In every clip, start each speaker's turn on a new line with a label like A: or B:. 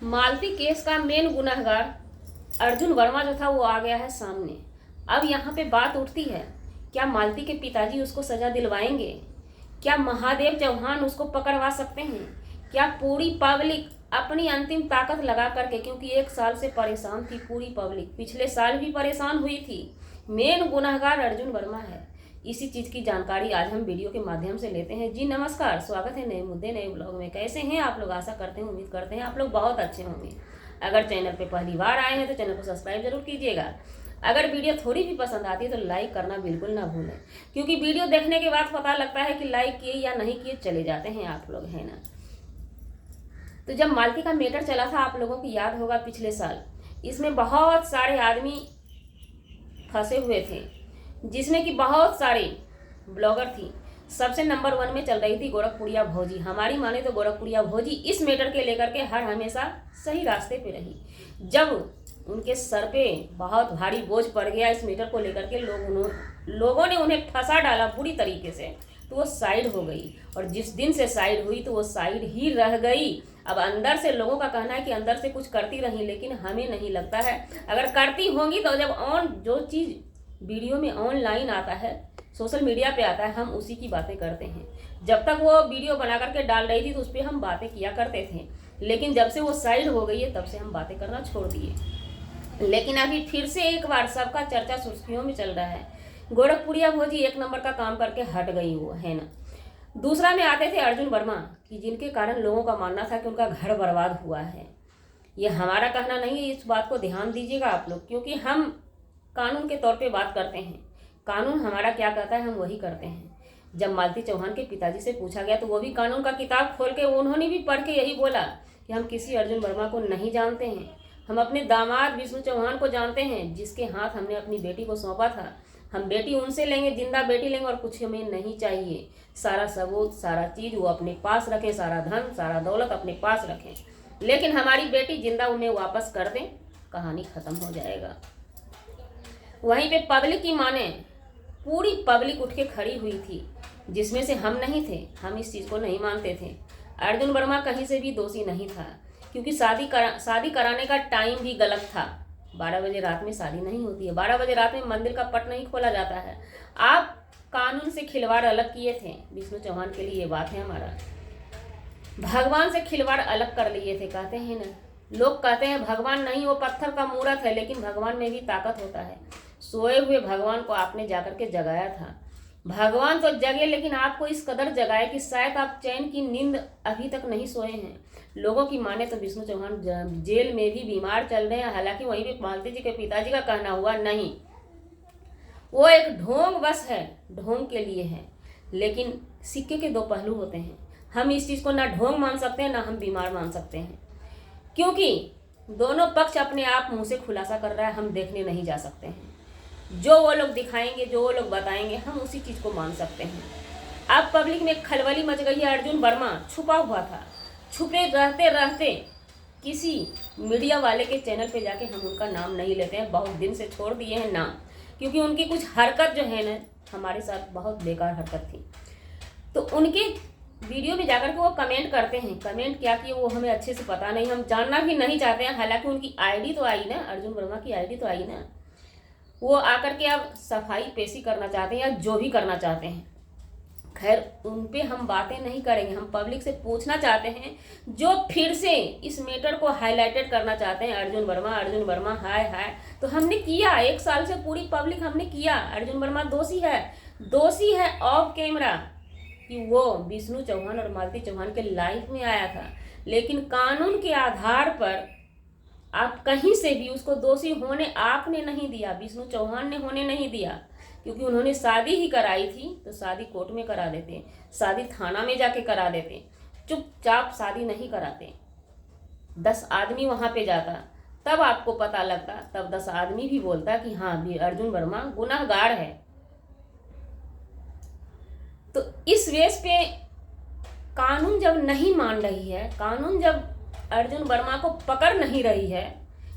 A: मालती case का main गुनहगार अर्जुन वर्मा जो था वो आ गया है सामने। अब यहाँ पे बात उठती है, क्या मालती के पिताजी उसको सजा दिलवाएंगे? क्या महादेव चौहान उसको पकड़वा सकते हैं? क्या पूरी पब्लिक अपनी अंतिम ताकत लगा करके, क्योंकि 1 साल से परेशान थी पूरी पब्लिक, पिछले साल भी परेशान हुई थी, मेन गुनहगार अर्जुन वर्मा है। इसी चीज़ की जानकारी आज हम वीडियो के माध्यम से लेते हैं। जी नमस्कार, स्वागत है नए मुद्दे नए ब्लॉग में। कैसे हैं आप लोग? आशा करते हैं, उम्मीद करते हैं आप लोग बहुत अच्छे होंगे। अगर चैनल पे पहली बार आए हैं तो चैनल को सब्सक्राइब जरूर कीजिएगा। अगर वीडियो थोड़ी भी पसंद आती है तो लाइक करना बिल्कुल ना भूलें, क्योंकि वीडियो देखने के बाद पता लगता है कि लाइक किए या नहीं किए चले जाते हैं आप लोग, है ना। तो जब मालती का मैटर चला था, आप लोगों को याद होगा पिछले साल, इसमें बहुत सारे आदमी फंसे हुए थे, जिसमें कि बहुत सारी ब्लॉगर थी। सबसे नंबर 1 में चल रही थी गोरखपुरिया भौजी। हमारी माने तो गोरखपुरिया भौजी इस मैटर के लेकर के हर हमेशा सही रास्ते पे रही। जब उनके सर पे बहुत भारी बोझ पड़ गया इस मैटर को लेकर के, लोगों ने उन्हें फंसा डाला बुरी तरीके से, तो वो साइड हो गई। और जिस दिन से साइड हुई तो वो साइड ही रह गई। अब अंदर से लोगों का कहना है कि अंदर से कुछ करती रही, लेकिन हमें नहीं लगता है। अगर करती होंगी तो जब जो चीज़ वीडियो में ऑनलाइन आता है, सोशल मीडिया पे आता है, हम उसी की बातें करते हैं। जब तक वो वीडियो बना करके डाल रही थी तो उस पर हम बातें किया करते थे, लेकिन जब से वो साइड हो गई है तब से हम बातें करना छोड़ दिए। लेकिन अभी फिर से एक बार सबका चर्चा सुर्खियों में चल रहा है। गोरखपुरिया भौजी 1 नंबर का काम करके हट गई, वो है ना। दूसरा में आते थे अर्जुन वर्मा, कि जिनके कारण लोगों का मानना था कि उनका घर बर्बाद हुआ है। ये हमारा कहना नहीं है, इस बात को ध्यान दीजिएगा आप लोग, क्योंकि हम कानून के तौर पे बात करते हैं। कानून हमारा क्या कहता है हम वही करते हैं। जब मालती चौहान के पिताजी से पूछा गया तो वो भी कानून का किताब खोल के उन्होंने भी पढ़ के यही बोला कि हम किसी अर्जुन वर्मा को नहीं जानते हैं, हम अपने दामाद विष्णु चौहान को जानते हैं, जिसके हाथ हमने अपनी बेटी को सौंपा था। हम बेटी उनसे लेंगे, जिंदा बेटी लेंगे, और कुछ हमें नहीं चाहिए। सारा सबूत, सारा चीज़ वो अपने पास रखें, सारा धन सारा दौलत अपने पास रखें, लेकिन हमारी बेटी जिंदा उन्हें वापस कर दें, कहानी खत्म हो जाएगा। वहीं पे पब्लिक की माने पूरी पब्लिक उठ के खड़ी हुई थी, जिसमें से हम नहीं थे। हम इस चीज़ को नहीं मानते थे। अर्जुन वर्मा कहीं से भी दोषी नहीं था, क्योंकि शादी कराने का टाइम भी गलत था। 12 बजे रात में शादी नहीं होती है, 12 बजे रात में मंदिर का पट नहीं खोला जाता है। आप कानून से खिलवाड़ अलग किए थे, विष्णु चौहान के लिए ये बात है हमारा। भगवान से खिलवाड़ अलग कर लिए थे, कहते हैं ना। लोग कहते हैं भगवान नहीं, वो पत्थर का मूर्त है, लेकिन भगवान में भी ताकत होता है। सोए हुए भगवान को आपने जाकर के जगाया था। भगवान तो जगे, लेकिन आपको इस कदर जगाए कि शायद आप चैन की नींद अभी तक नहीं सोए हैं। लोगों की माने तो विष्णु चौहान जेल में भी बीमार चल रहे हैं। हालांकि वहीं पे मालती जी के पिताजी का कहना हुआ नहीं, वो एक ढोंग बस है, ढोंग के लिए है। लेकिन सिक्के के 2 पहलू होते हैं। हम इस चीज़ को ना ढोंग मान सकते हैं, ना हम बीमार मान सकते हैं, क्योंकि दोनों पक्ष अपने आप मुंह से खुलासा कर रहा है, हम देखने नहीं जा सकते हैं। जो वो लोग दिखाएंगे, जो वो लोग बताएंगे, हम उसी चीज़ को मान सकते हैं। अब पब्लिक में खलबली मच गई है। अर्जुन वर्मा छुपा हुआ था, छुपे रहते रहते किसी मीडिया वाले के चैनल पे जाके हम उनका नाम नहीं लेते हैं, बहुत दिन से छोड़ दिए हैं नाम, क्योंकि उनकी कुछ हरकत जो है ना हमारे साथ बहुत बेकार हरकत थी। तो उनके वीडियो में जाकर के वो कमेंट करते हैं, कमेंट क्या किए वो हमें अच्छे से पता नहीं, हम जानना भी नहीं चाहते हैं। हालांकि उनकी आईडी तो आई ना, अर्जुन वर्मा की आईडी तो आई ना। वो आकर के अब सफाई पेशी करना चाहते हैं या जो भी करना चाहते हैं, खैर उन पे हम बातें नहीं करेंगे। हम पब्लिक से पूछना चाहते हैं, जो फिर से इस मैटर को हाईलाइटेड करना चाहते हैं, अर्जुन वर्मा हाय हाय, तो हमने किया 1 साल से पूरी पब्लिक हमने किया। अर्जुन वर्मा दोषी है ऑफ कैमरा, कि वो विष्णु चौहान और मालती चौहान के लाइफ में आया था, लेकिन कानून के आधार पर आप कहीं से भी उसको दोषी होने आपने नहीं दिया, विष्णु चौहान ने होने नहीं दिया। क्योंकि उन्होंने शादी ही कराई थी तो शादी कोर्ट में करा देते, शादी थाना में जाके करा देते, चुपचाप शादी नहीं कराते। 10 आदमी वहाँ पे जाता, तब आपको पता लगता, तब 10 आदमी भी बोलता कि हाँ भी अर्जुन वर्मा गुनहगार है। तो इस वेस पे कानून जब नहीं मान रही है, कानून जब अर्जुन वर्मा को पकड़ नहीं रही है,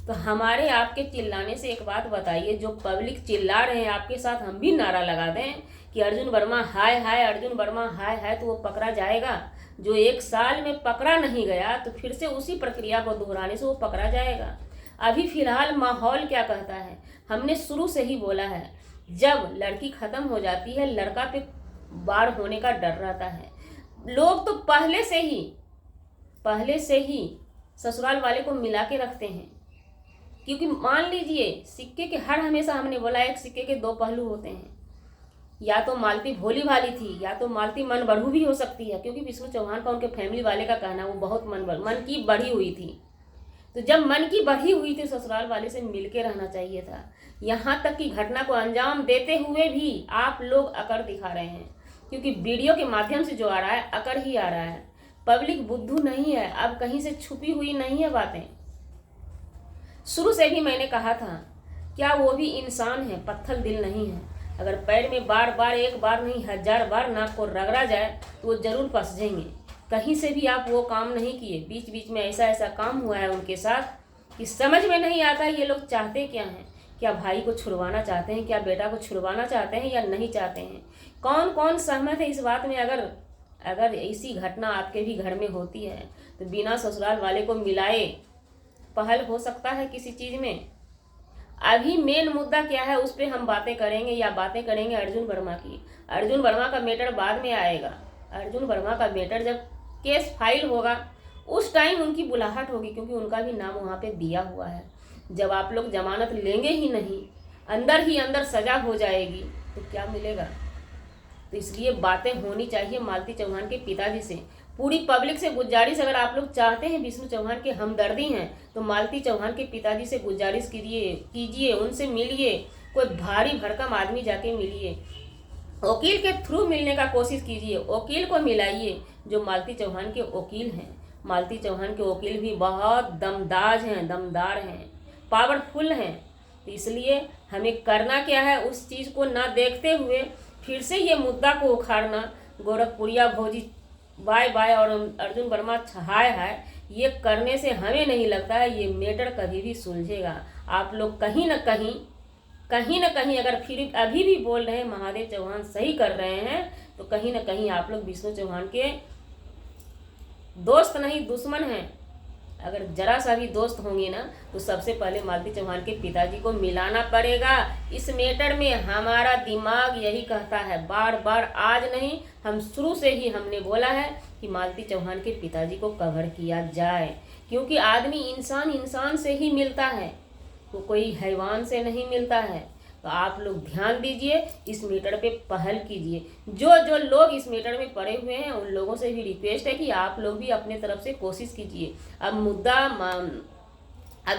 A: तो हमारे आपके चिल्लाने से एक बात बताइए, जो पब्लिक चिल्ला रहे हैं आपके साथ, हम भी नारा लगा दें कि अर्जुन वर्मा हाय हाय, अर्जुन वर्मा हाय हाय, तो वो पकड़ा जाएगा? जो 1 साल में पकड़ा नहीं गया तो फिर से उसी प्रक्रिया को दोहराने से वो पकड़ा जाएगा। अभी फिलहाल माहौल क्या कहता है, हमने शुरू से ही बोला है, जब लड़की खत्म हो जाती है लड़का पे बाढ़ होने का डर रहता है। लोग तो पहले से ही ससुराल वाले को मिला के रखते हैं, क्योंकि मान लीजिए सिक्के के हमेशा हमने बोला एक सिक्के के 2 पहलू होते हैं। या तो मालती भोली भाली थी या तो मालती मन बढ़ू भी हो सकती है, क्योंकि विष्णु चौहान का उनके फैमिली वाले का कहना वो बहुत मन की बढ़ी हुई थी। तो जब मन की बढ़ी हुई थी ससुराल वाले से मिलके रहना चाहिए था। यहाँ तक कि घटना को अंजाम देते हुए भी आप लोग अकड़ दिखा रहे हैं, क्योंकि वीडियो के माध्यम से जो आ रहा है अकड़ ही आ रहा है। पब्लिक बुद्धू नहीं है, अब कहीं से छुपी हुई नहीं है बातें। शुरू से भी मैंने कहा था, क्या वो भी इंसान है, पत्थर दिल नहीं है। अगर पैर में बार बार 1 बार नहीं 1000 बार नाक को रगड़ा जाए तो वो जरूर फंस जाएंगे। कहीं से भी आप वो काम नहीं किए, बीच बीच में ऐसा काम हुआ है उनके साथ कि समझ में नहीं आता ये लोग चाहते क्या हैं। क्या भाई को छुड़वाना चाहते हैं, क्या बेटा को छुड़वाना चाहते हैं या नहीं चाहते हैं। कौन कौन सहमत है इस बात में। अगर ऐसी घटना आपके भी घर में होती है तो बिना ससुराल वाले को मिलाए पहल हो सकता है किसी चीज़ में। अभी मेन मुद्दा क्या है उस पर हम बातें करेंगे अर्जुन वर्मा की। अर्जुन वर्मा का मैटर बाद में आएगा। अर्जुन वर्मा का मैटर जब केस फाइल होगा उस टाइम उनकी बुलाहट होगी, क्योंकि उनका भी नाम वहाँ पे दिया हुआ है। जब आप लोग जमानत लेंगे ही नहीं, अंदर ही अंदर सजा हो जाएगी, तो क्या मिलेगा। तो इसलिए बातें होनी चाहिए मालती चौहान के पिताजी से। पूरी पब्लिक से गुजारिश, अगर आप लोग चाहते हैं विष्णु चौहान के हमदर्दी हैं तो मालती चौहान के पिताजी से गुजारिश कीजिए, उनसे मिलिए। कोई भारी भरकम आदमी जाके मिलिए, वकील के थ्रू मिलने का कोशिश कीजिए, वकील को मिलाइए जो मालती चौहान के वकील हैं। मालती चौहान के वकील भी बहुत दमदार हैं, पावरफुल हैं। तो इसलिए हमें करना क्या है, उस चीज़ को ना देखते हुए फिर से ये मुद्दा को उखाड़ना, गोरखपुरिया भौजी बाय बाय और अर्जुन वर्मा हाय ये करने से हमें नहीं लगता है ये मैटर कभी भी सुलझेगा। आप लोग कहीं न कहीं अगर फिर अभी भी बोल रहे हैं महादेव चौहान सही कर रहे हैं, तो कहीं न कहीं आप लोग विष्णु चौहान के दोस्त नहीं दुश्मन हैं। अगर जरा सा भी दोस्त होंगे ना तो सबसे पहले मालती चौहान के पिताजी को मिलाना पड़ेगा। इस मैटर में हमारा दिमाग यही कहता है, बार आज नहीं, हम शुरू से ही हमने बोला है कि मालती चौहान के पिताजी को कवर किया जाए, क्योंकि आदमी इंसान से ही मिलता है, तो कोई हैवान से नहीं मिलता है। तो आप लोग ध्यान दीजिए, इस मैटर पे पहल कीजिए। जो लोग इस मैटर में पड़े हुए हैं उन लोगों से भी रिक्वेस्ट है कि आप लोग भी अपने तरफ से कोशिश कीजिए। अब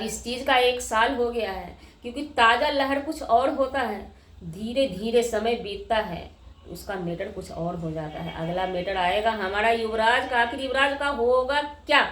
A: इस चीज़ का 1 साल हो गया है, क्योंकि ताज़ा लहर कुछ और होता है, धीरे धीरे समय बीतता है, उसका मैटर कुछ और हो जाता है। अगला मैटर आएगा हमारा युवराज का। आखिर युवराज का होगा क्या।